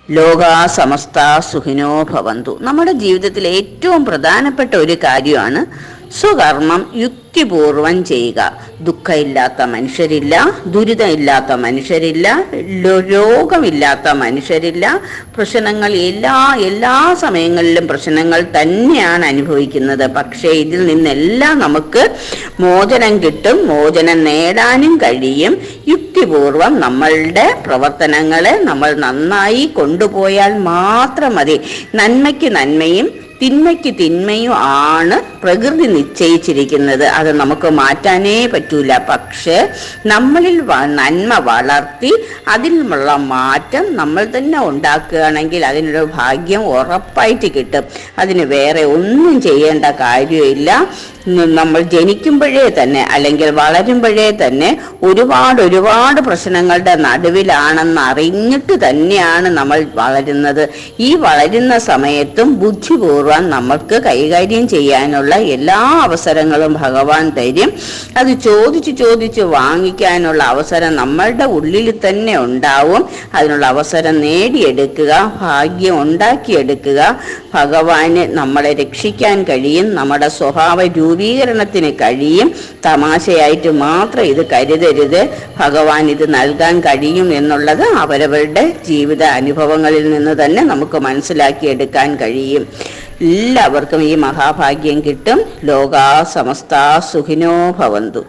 ലോകാ സമസ്ത സുഖിനോ ഭവന്തു. നമ്മുടെ ജീവിതത്തിൽ ഏറ്റവും പ്രധാനപ്പെട്ട ഒരു കാര്യമാണ് സ്വകർമ്മം യുക്തിപൂർവം ചെയ്യുക. ദുഃഖമില്ലാത്ത മനുഷ്യരില്ല, ദുരിതമില്ലാത്ത മനുഷ്യരില്ല, രോഗമില്ലാത്ത മനുഷ്യരില്ല. പ്രശ്നങ്ങൾ എല്ലാ സമയങ്ങളിലും പ്രശ്നങ്ങൾ തന്നെയാണ് അനുഭവിക്കുന്നത്. പക്ഷേ ഇതിൽ നിന്നെല്ലാം നമുക്ക് മോചനം കിട്ടും. മോചനം നേടാനും കഴിയും. യുക്തിപൂർവം നമ്മളുടെ പ്രവർത്തനങ്ങളെ നമ്മൾ നന്നായി കൊണ്ടുപോയാൽ മാത്രം മതി. നന്മയ്ക്ക് നന്മയും തിന്മയ്ക്ക് തിന്മയും ആണ് പ്രകൃതി നിശ്ചയിച്ചിരിക്കുന്നത്. അത് നമുക്ക് മാറ്റാനേ പറ്റൂല. പക്ഷെ നമ്മളിൽ നന്മ വളർത്തി അതിനുള്ള മാറ്റം നമ്മൾ തന്നെ ഉണ്ടാക്കുകയാണെങ്കിൽ അതിനൊരു ഭാഗ്യം ഉറപ്പായിട്ട് കിട്ടും. അതിന് വേറെ ഒന്നും ചെയ്യേണ്ട കാര്യമില്ല. നമ്മൾ ജനിക്കുമ്പോഴേ തന്നെ അല്ലെങ്കിൽ വളരുമ്പോഴേ തന്നെ ഒരുപാട് പ്രശ്നങ്ങളുടെ നടുവിലാണെന്ന് അറിഞ്ഞിട്ട് തന്നെയാണ് നമ്മൾ വളരുന്നത്. ഈ വളരുന്ന സമയത്തും ബുദ്ധിപൂർവ്വം നമ്മൾക്ക് കൈകാര്യം ചെയ്യാനുള്ള എല്ലാ അവസരങ്ങളും ഭഗവാൻ തരും. അത് ചോദിച്ച് വാങ്ങിക്കാനുള്ള അവസരം നമ്മളുടെ ഉള്ളിൽ തന്നെ ഉണ്ടാവും. അതിനുള്ള അവസരം നേടിയെടുക്കുക, ഭാഗ്യം ഉണ്ടാക്കിയെടുക്കുക. ഭഗവാന് നമ്മളെ രക്ഷിക്കാൻ കഴിയും. നമ്മുടെ സ്വഭാവ രൂപീകരണത്തിന് കഴിയും. തമാശയായിട്ട് മാത്രം ഇത് കരുതരുത്. ഭഗവാൻ ഇത് നൽകാൻ കഴിയും എന്നുള്ളത് അവരവരുടെ ജീവിത അനുഭവങ്ങളിൽ നിന്ന് തന്നെ നമുക്ക് മനസ്സിലാക്കിയെടുക്കാൻ കഴിയും. എല്ലാവർക്കും ഈ മഹാഭാഗ്യം കിട്ടും. ലോകാ സമസ്ത സുഖിനോ ഭവന്തു.